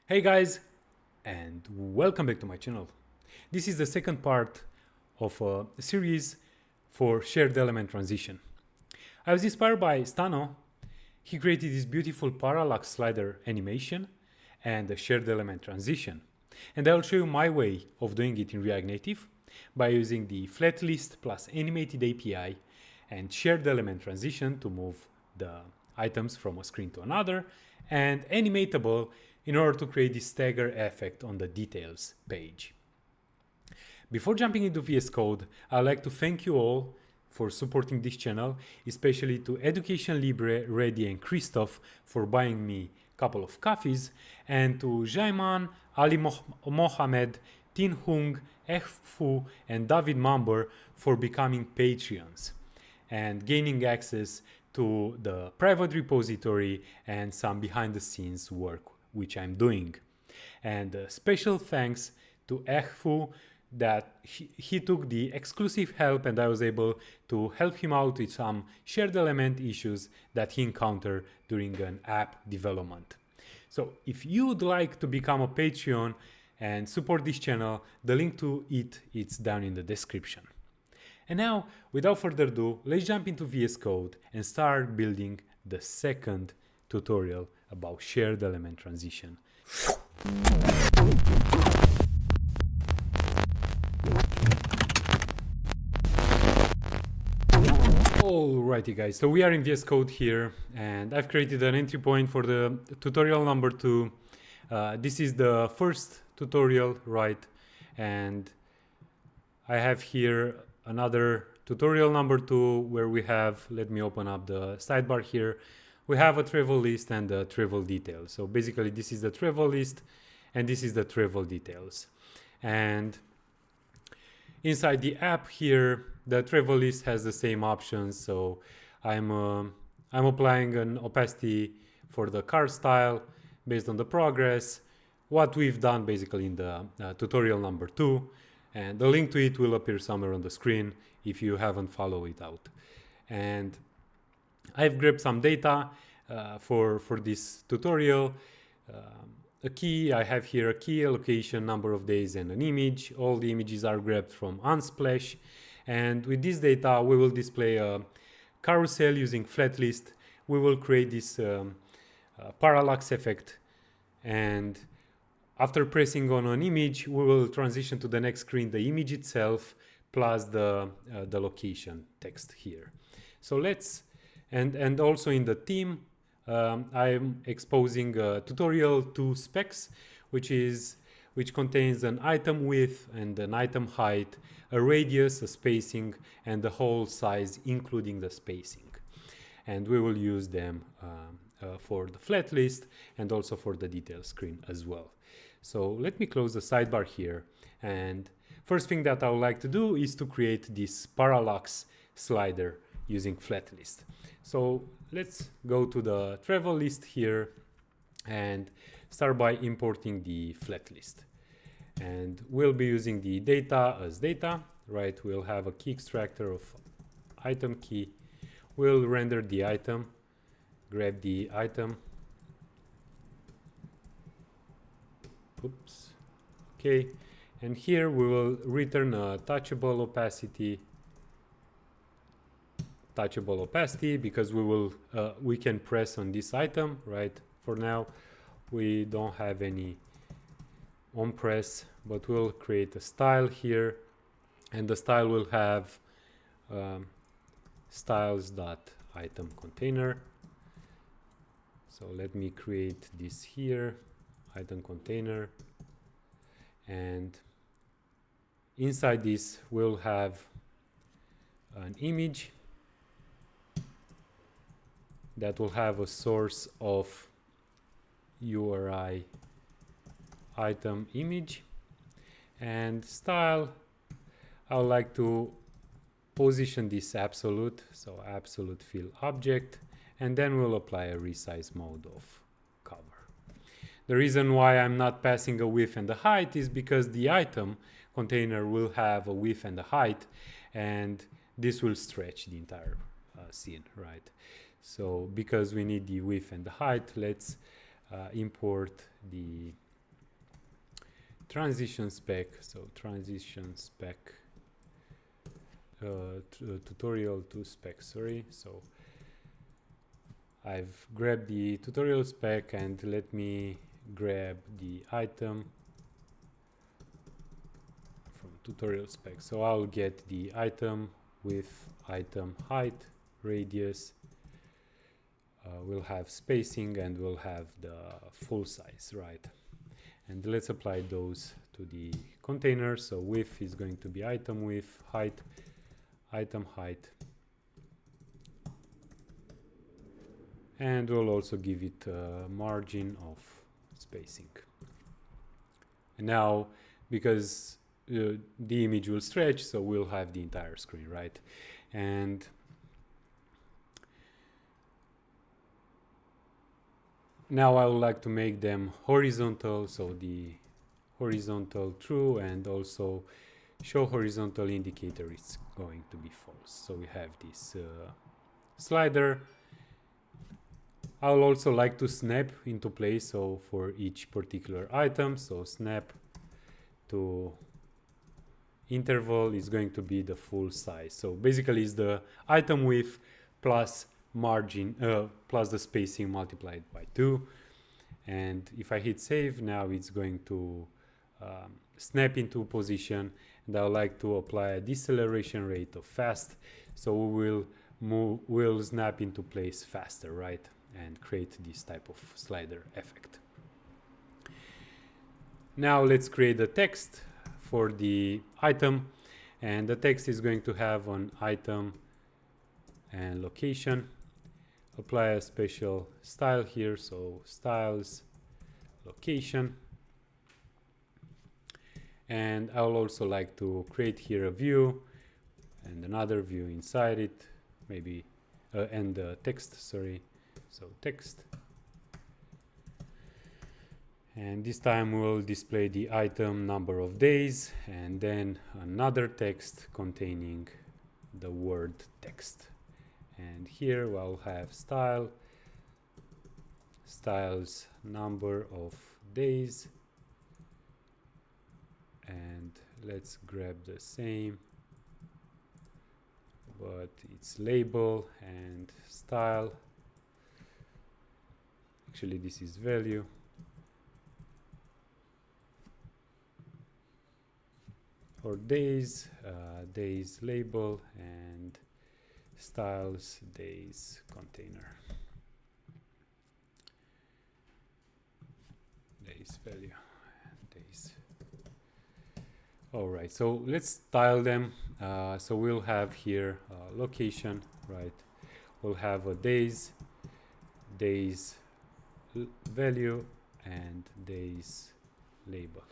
Hey guys, and welcome back to my channel. This is the second part of a series for shared element transition. I was inspired by Stano. He created this beautiful parallax slider animation and a shared element transition. And I'll show you my way of doing it in React Native by using the FlatList plus Animated API and shared element transition to move the items from a screen to another, and Animatable in order to create this stagger effect on the details page. Before jumping into VS Code, I'd like to thank you all for supporting this channel, especially to Education Libre, Reddy and Christoph for buying me a couple of coffees, and to Jaiman, Ali Mohamed, Tin Hung, Fu, and David Mamber for becoming Patreons and gaining access to the private repository and some behind the scenes work which I'm doing. And special thanks to Fu that he took the exclusive help and I was able to help him out with some shared element issues that he encountered during an app development. So if you would like to become a Patreon and support this channel, the link to it is down in the description. And now, without further ado, let's jump into VS Code and start building the second tutorial about shared element transition. Alrighty guys, so we are in VS Code here and I've created an entry point for the tutorial number 2. This is the first tutorial, right? And I have here another tutorial number 2 where we have, let me open up the sidebar here. We have a travel list and a travel details. So basically this is the travel list and this is the travel details. And inside the app here, the travel list has the same options. So I'm applying an opacity for the car style based on the progress, what we've done basically in the tutorial number 2. And the link to it will appear somewhere on the screen if you haven't followed it out. And I've grabbed some data for this tutorial. A key, I have here a key, a location, number of days, and an image. All the images are grabbed from Unsplash. And with this data, we will display a carousel using FlatList. We will create this parallax effect. And after pressing on an image, we will transition to the next screen, the image itself, plus the location text here. So let's, and also in the theme, I'm exposing tutorial 2 specs, which contains an item width and an item height, a radius, a spacing, and the whole size, including the spacing. And we will use them for the flat list and also for the detail screen as well. So let me close the sidebar here. And first thing that I would like to do is to create this parallax slider using FlatList. So let's go to the travel list here and start by importing the FlatList. And we'll be using the data as data, right? We'll have a key extractor of item key. We'll render the item, grab the item. Oops. Okay. And here we will return a touchable opacity because we can press on this item, right? For now we don't have any on press, but we'll create a style here, and the style will have styles.item container. So let me create this here, item container, and inside this we'll have an image that will have a source of URI item image, and style, I would like to position this absolute, so absolute fill object, and then we'll apply a resize mode of cover. The reason why I'm not passing a width and a height is because the item container will have a width and a height, and this will stretch the entire scene, right? So because we need the width and the height, let's import the transition spec. So transition spec tutorial to spec, sorry. So I've grabbed the tutorial spec, and let me grab the item from tutorial spec. So I'll get the item with item height, radius, we'll have spacing, and we'll have the full size, right? And let's apply those to the container. So width is going to be item width, height, item height, and we'll also give it a margin of spacing. And now, because the image will stretch, so we'll have the entire screen, right? And now I would like to make them horizontal, so the horizontal true, and also show horizontal indicator is going to be false. So we have this slider. I will also like to snap into place, so for each particular item, so snap to interval is going to be the full size. So basically it's the item width plus margin plus the spacing multiplied by 2. And if I hit save, now it's going to snap into position, and I would like to apply a deceleration rate of fast, so we'll snap into place faster, right? And create this type of slider effect. Now let's create a text for the item, and the text is going to have an item and location. Apply a special style here, so styles, location. And I will also like to create here a view and another view inside it, maybe and the text, sorry. So text, and this time we'll display the item number of days, and then another text containing the word text. And here we'll have style, styles number of days, and let's grab the same, but it's label and style. Actually, this is value. For days, days label, and styles days container. Days value, days. All right, so let's style them. So we'll have here location, right? We'll have a days value, and days label.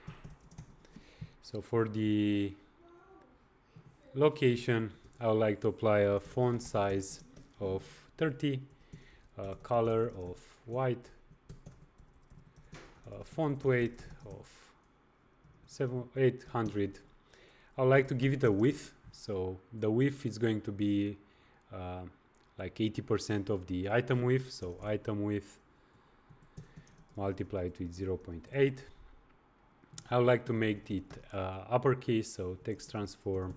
So for the location, I would like to apply a font size of 30, color of white, font weight of 800. I would like to give it a width, so the width is going to be like 80% of the item width, so item width multiplied with 0.8. I would like to make it uppercase, so text transform,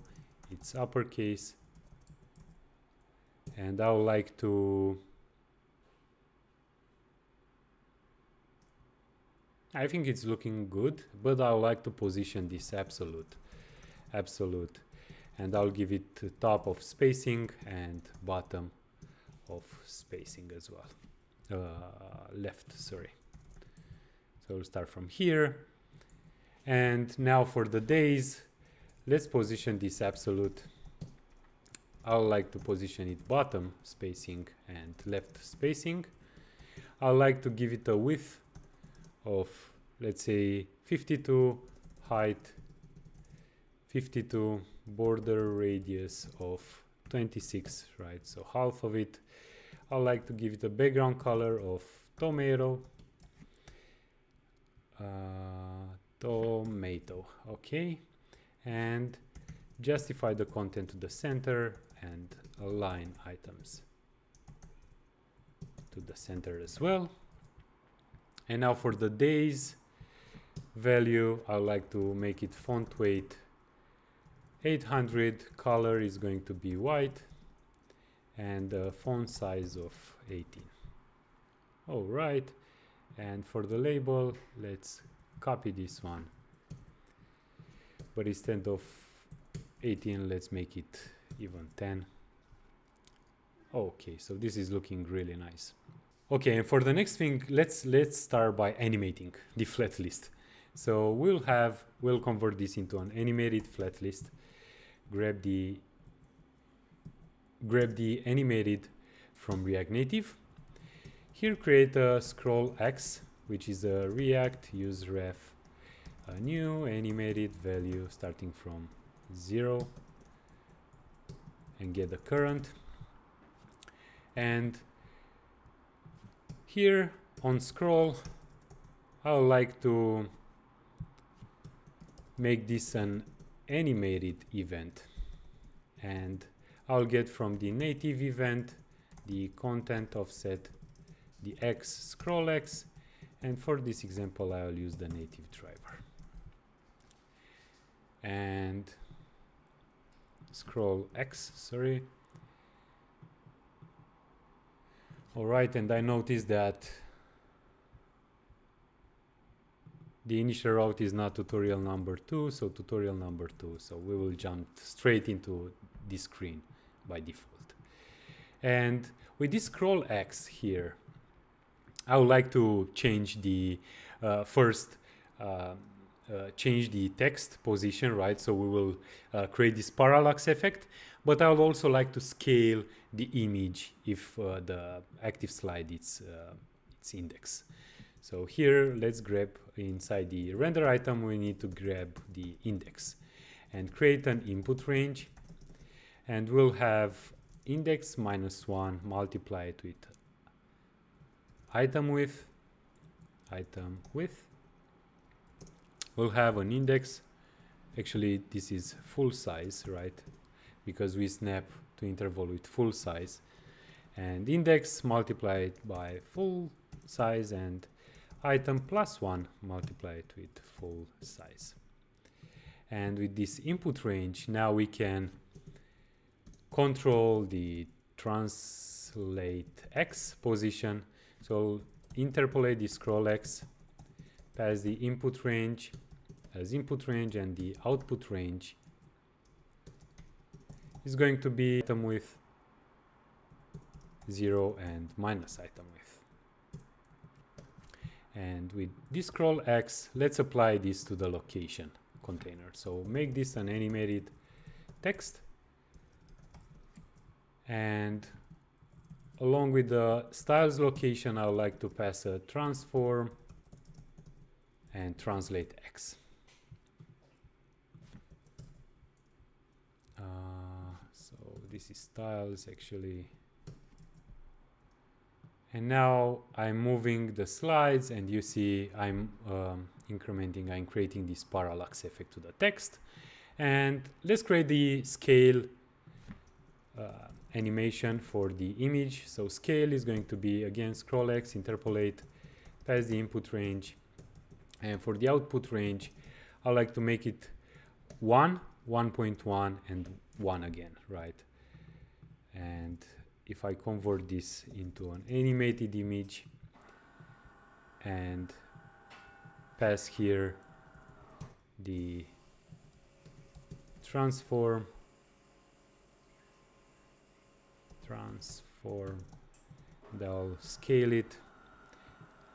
it's uppercase. And I would like to, I think it's looking good, but I would like to position this absolute. And I'll give it top of spacing and bottom of spacing as well. Left, sorry. So we'll start from here. And now for the days, let's position this absolute. I would like to position it bottom spacing and left spacing. I would like to give it a width of, let's say, 52, height 52, border radius of 26, right? So half of it. I would like to give it a background color of tomato. Okay, and justify the content to the center and align items to the center as well. And now for the days, value, I like to make it font weight 800, color is going to be white, and font size of 18. All right, and for the label, let's copy this one, but instead of 18, let's make it even 10. Okay, so this is looking really nice. Okay, and for the next thing, let's start by animating the flat list. So we'll convert this into an animated flat list. Grab the animated from React Native. Here create a scrollX, which is a React use ref, a new animated value starting from 0, and get the current. And here on scroll, I would like to make this an animated event, and I'll get from the native event the content offset, the X scrollX, and for this example I'll use the native driver. And scrollX, sorry. Alright, and I noticed that the initial route is not tutorial number 2, so tutorial number 2. So we will jump straight into this screen by default. And with this scrollX here, I would like to change the change the text position, right? So we will create this parallax effect, but I would also like to scale the image if the active slide its index. So here, let's grab inside the render item, we need to grab the index and create an input range, and we'll have index -1 multiplied with item width. We'll have an index, actually this is full size, right? Because we snap to interval with full size, and index multiplied by full size, and item +1 multiplied with full size. And with this input range, now we can control the translate X position. So interpolate the scrollX, pass the input range as input range, and the output range is going to be item width 0 and minus item width. And with this scrollX, let's apply this to the location container. So make this an animated text, and along with the styles location, I would like to pass a transform and translate X. So this is styles actually. And now I'm moving the slides, and you see I'm incrementing, I'm creating this parallax effect to the text. And let's create the scale animation for the image. So scale is going to be, again, scrollX, interpolate, pass the input range. And for the output range, I like to make it 1, 1.1, and 1 again, right? And if I convert this into an animated image and pass here the transform, and I'll scale it,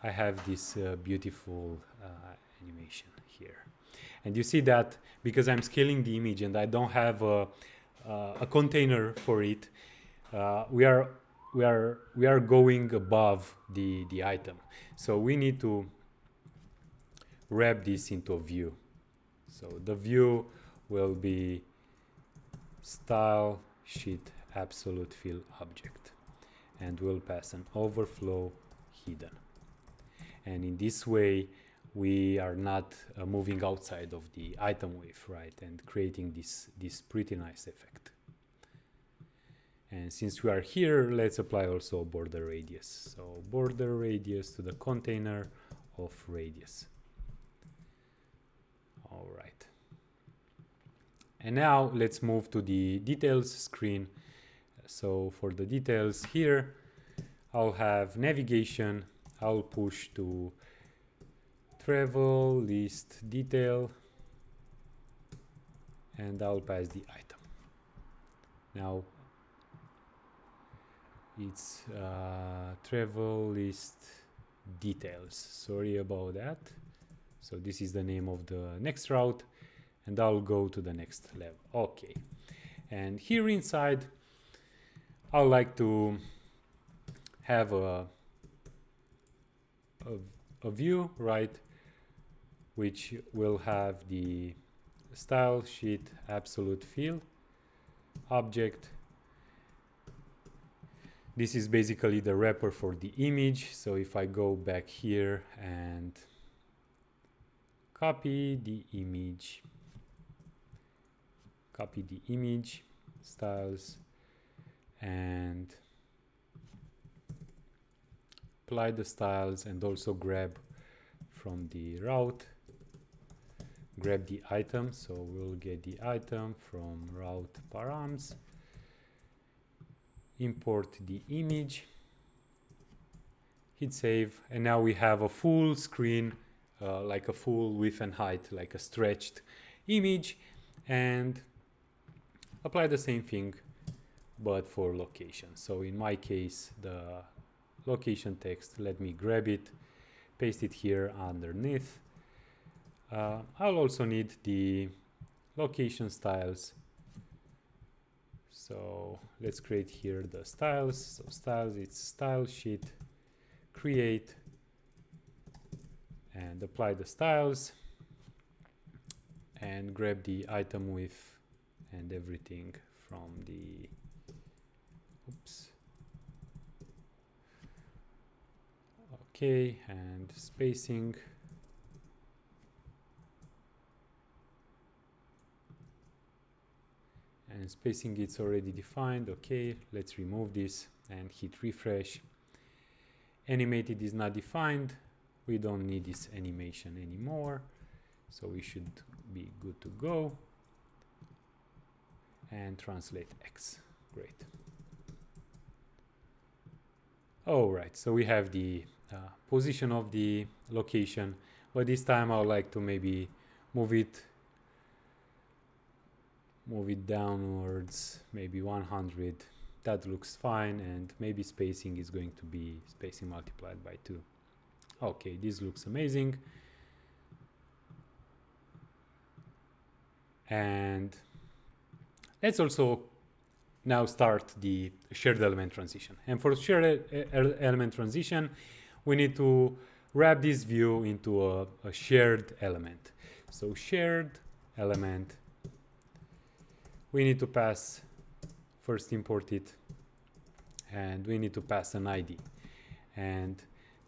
I have this beautiful animation here. And you see that because I'm scaling the image and I don't have a container for it, we are going above the item. So we need to wrap this into a view. So the view will be style sheet absolute fill object, and we'll pass an overflow hidden. And in this way, we are not moving outside of the item width, right? And creating this pretty nice effect. And since we are here, let's apply also a border radius. So border radius to the container of radius. And now let's move to the details screen. So for the details here, I'll have navigation. I'll push to travel list detail, and I'll pass the item. Now it's travel list details. Sorry about that. So this is the name of the next route, and I'll go to the next level. Okay. And here inside, I like to have a view, right, which will have the style sheet absolute fill object. This is basically the wrapper for the image. So if I go back here and copy the image styles and apply the styles, and also grab from the route, grab the item. So we'll get the item from route params, import the image, hit save, and now we have a full screen, like a full width and height, like a stretched image. And apply the same thing but for location. So in my case, the location text, let me grab it, paste it here underneath. I'll also need the location styles. So let's create here the styles. So styles, it's style sheet, create, and apply the styles, and grab the item width and everything from the, okay, and spacing. And spacing, it's already defined. Okay, let's remove this and hit refresh. Animated is not defined. We don't need this animation anymore. So we should be good to go. And translate X. Great. All right, so we have the position of the location, but this time I would like to maybe move it downwards, maybe 100. That looks fine, and maybe spacing is going to be spacing multiplied by 2. Okay, this looks amazing. And let's also now start the shared element transition. And for shared element transition, we need to wrap this view into a shared element. So shared element, we need to pass, first import it, and we need to pass an ID. And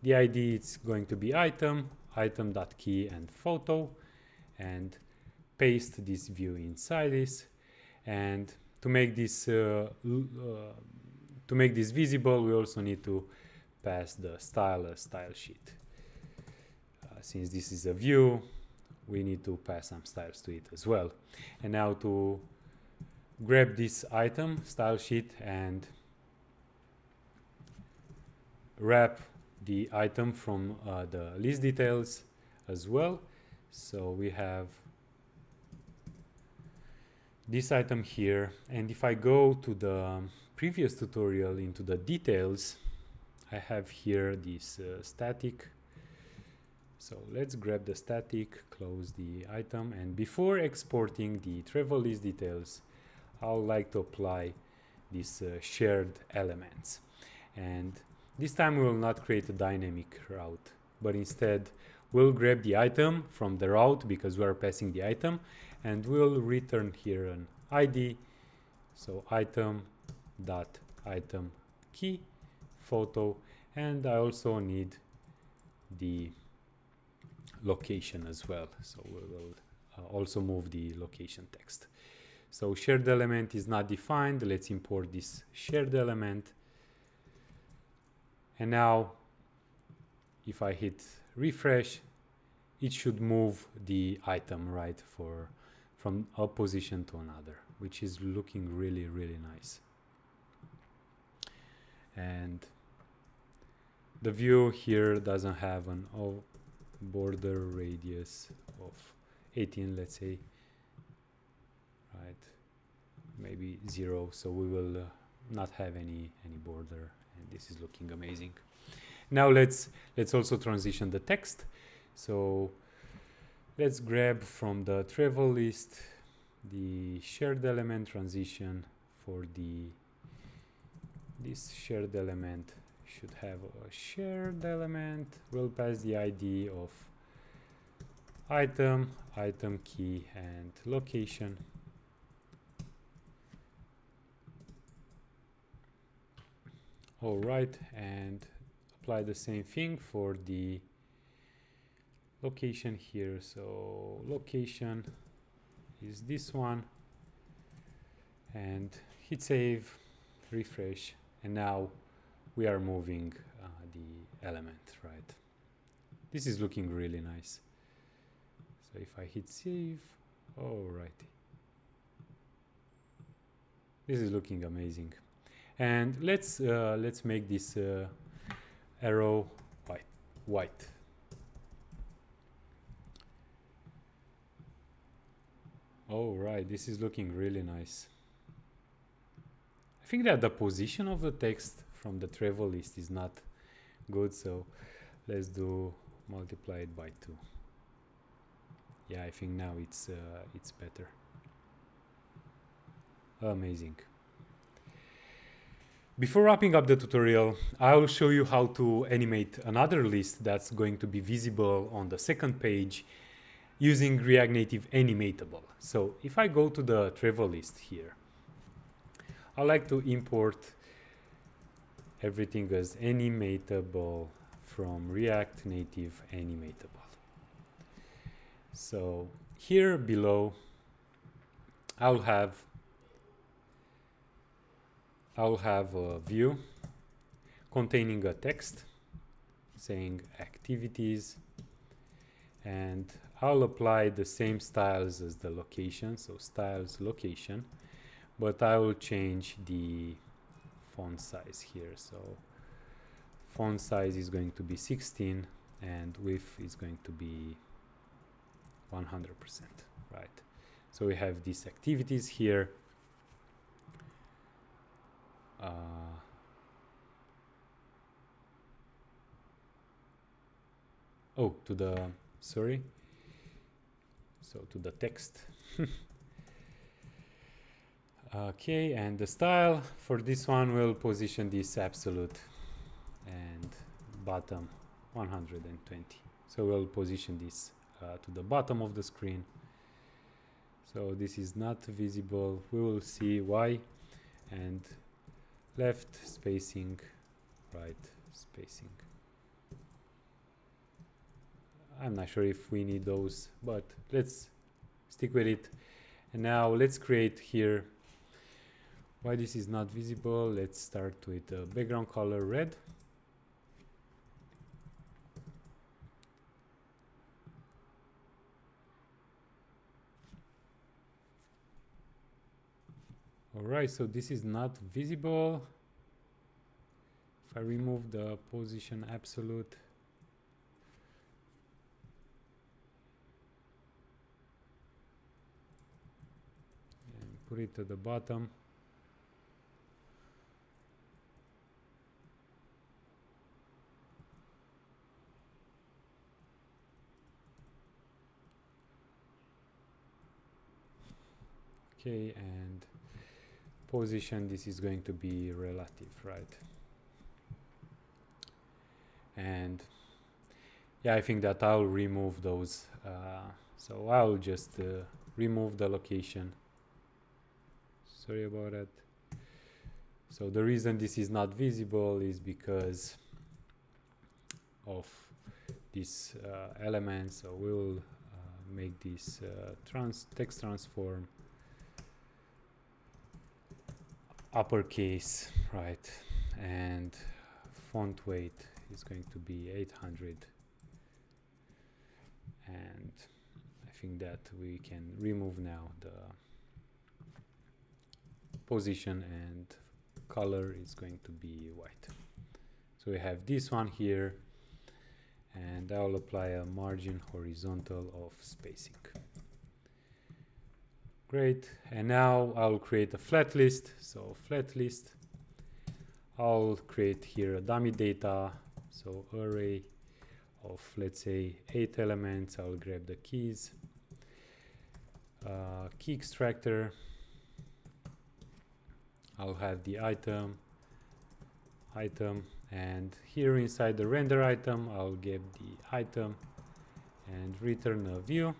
the ID is going to be item, item.key and photo, and paste this view inside this. And to make this visible, we also need to pass the style sheet. Since this is a view, we need to pass some styles to it as well. And now to grab this item style sheet and wrap the item from the list details as well. So we have this item here, and if I go to the previous tutorial into the details, I have here this static. So let's grab the static, close the item, and before exporting the travel list details, I would like to apply these shared elements. And this time we will not create a dynamic route, but instead we'll grab the item from the route because we are passing the item, and we'll return here an ID. So item dot item key photo, and I also need the location as well. So we will also move the location text. So shared element is not defined. Let's import this shared element. And now if I hit refresh, it should move the item right for from a position to another, which is looking really, really nice. And the view here doesn't have an border radius of 18, let's say, right? Maybe 0, so we will not have any border, and this is looking amazing. Now let's also transition the text. So let's grab from the travel list the shared element transition for this shared element should have a shared element. We'll pass the ID of item, item key, and location. All right, and apply the same thing for the location here. So location is this one, and hit save, refresh, and now we are moving the element, right? This is looking really nice. So if I hit save, all right, this is looking amazing. And let's make this arrow white. All right, this is looking really nice. I think that the position of the text from the travel list is not good, so let's do multiply it by 2. Yeah, I think now it's better. Amazing. Before wrapping up the tutorial, I'll show you how to animate another list that's going to be visible on the second page using React Native Animatable. So if I go to the travel list here, I like to import everything as animatable from React Native Animatable. So here below, I'll have a view containing a text saying activities, and I'll apply the same styles as the location, so styles location, but I will change the font size here. So font size is going to be 16 and width is going to be 100%, right? So we have these activities here. To the text. Okay, and the style for this one, we'll position this absolute and bottom 120. So we'll position this to the bottom of the screen. So this is not visible. We will see why. And left spacing, right spacing. I'm not sure if we need those, but let's stick with it. And now let's create here. Why this is not visible? Let's start with the background color red. All right, so this is not visible. If I remove the position absolute, and put it to the bottom. Okay, and position, this is going to be relative, right? And yeah, I think that I'll remove those. So I'll just remove the location. Sorry about that. So the reason this is not visible is because of this element. So we'll make this text transform uppercase, right? And font weight is going to be 800, and I think that we can remove now the position, and color is going to be white. So we have this one here, and I'll apply a margin horizontal of spacing. Great, and now I'll create a flat list. So flat list, I'll create here a dummy data, so array of, let's say, 8 elements. I'll grab the keys, key extractor, I'll have the item, and here inside the render item, I'll get the item and return a view.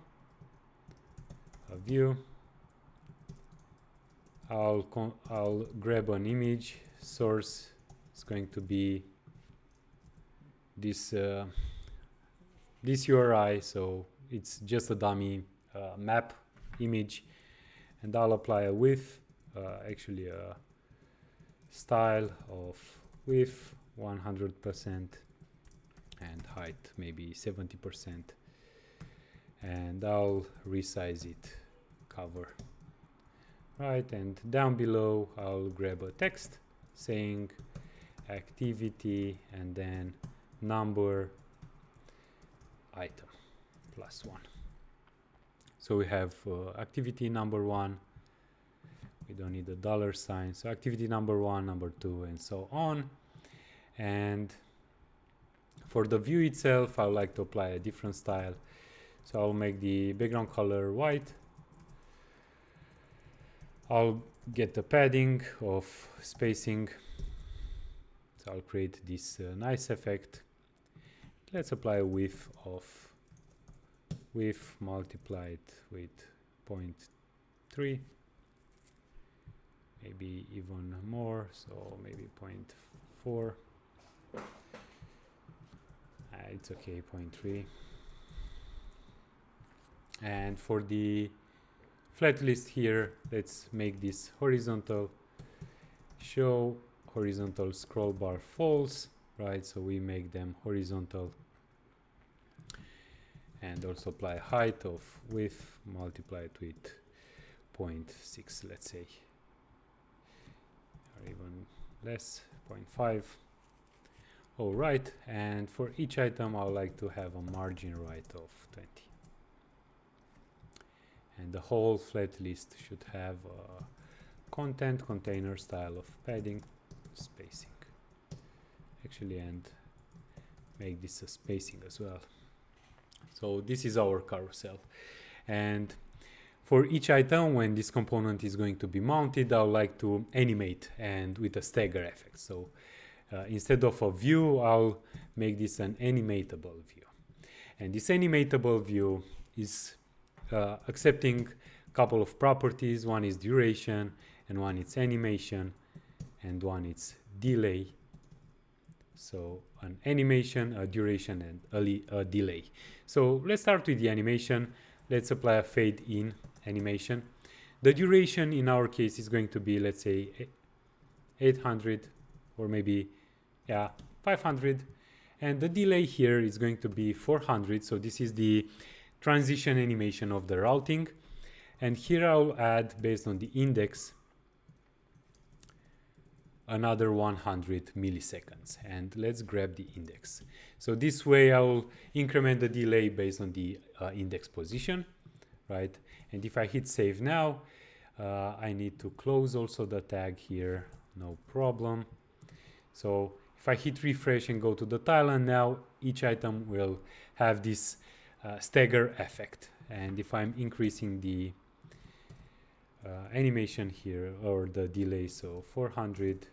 I'll grab an image source. It's going to be this this URI, so it's just a dummy map image, and I'll apply a width, actually a style of width 100% and height maybe 70%, and I'll resize it, cover. Right, and down below I'll grab a text saying activity and then number item +1. So we have activity number 1, we don't need a $sign, so activity number 1, number 2, and so on. And for the view itself, I would like to apply a different style, so I'll make the background color white. I'll get the padding of spacing, so I'll create this nice effect. Let's apply a width of width multiplied with 0.3, maybe even more, so maybe 0.4. It's okay, 0.3. And for the flat list here, let's make this horizontal, show horizontal scroll bar false, right? So we make them horizontal, and also apply height of width multiplied with 0.6, let's say, or even less, 0.5. All right, and for each item, I would like to have a margin right of 20. And the whole flat list should have a content container style of padding, spacing. Actually, and make this a spacing as well. So this is our carousel. And for each item, when this component is going to be mounted, I would like to animate and with a stagger effect. So instead of a view, I'll make this an animatable view. And this animatable view is accepting a couple of properties. One is duration, and one is animation, and one is delay. So an animation, a duration, and a delay. So let's start with the animation. Let's apply a fade in animation. The duration in our case is going to be, let's say, 800 or maybe 500, and the delay here is going to be 400. So this is the transition animation of the routing, and here I'll add, based on the index, another 100 milliseconds, and let's grab the index. So this way I'll increment the delay based on the index position, right? And if I hit save now, I need to close also the tag here, no problem. So if I hit refresh and go to the timeline now, each item will have this stagger effect. And if I'm increasing the animation here, or the delay, so 400,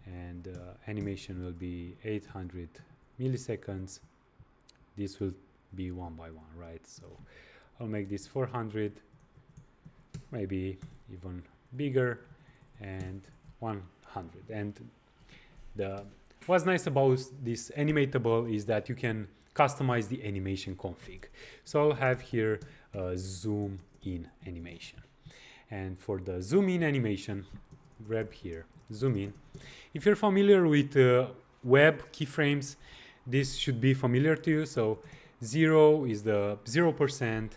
and animation will be 800 milliseconds, this will be one by one, right? So I'll make this 400, maybe even bigger, and 100. And what's nice about this animatable is that you can customize the animation config. So I'll have here a zoom in animation. And for the zoom in animation, grab here, zoom in. If you're familiar with web keyframes, this should be familiar to you. So 0 is the 0%,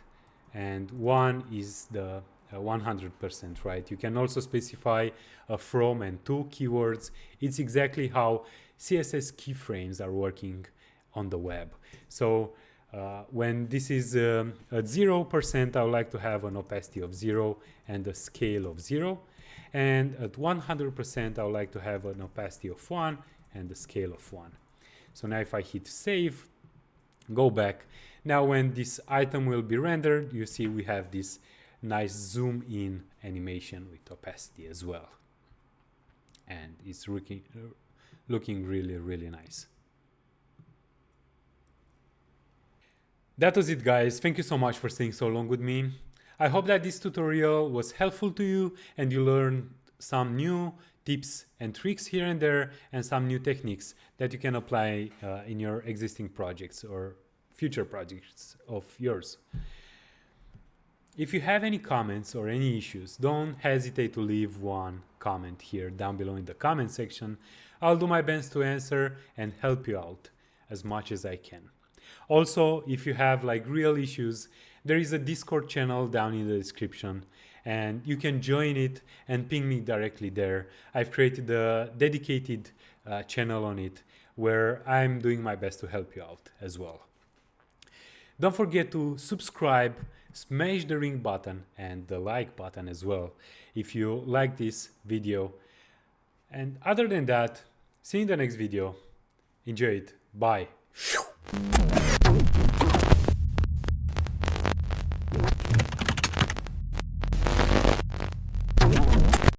and 1 is the 100%, right? You can also specify a from and to keywords. It's exactly how CSS keyframes are working on the web. So when this is at 0%, I would like to have an opacity of 0 and a scale of 0. And at 100%, I would like to have an opacity of 1 and a scale of 1. So now if I hit save, go back. Now when this item will be rendered, you see we have this nice zoom in animation with opacity as well. And it's looking really, really nice. That was it, guys. Thank you so much for staying so long with me. I hope that this tutorial was helpful to you and you learned some new tips and tricks here and there and some new techniques that you can apply in your existing projects or future projects of yours. If you have any comments or any issues, don't hesitate to leave one comment here down below in the comment section. I'll do my best to answer and help you out as much as I can. Also, if you have like real issues, there is a Discord channel down in the description and you can join it and ping me directly there. I've created a dedicated channel on it where I'm doing my best to help you out as well. Don't forget to subscribe, smash the ring button and the like button as well if you like this video. And other than that, see you in the next video. Enjoy it. Bye.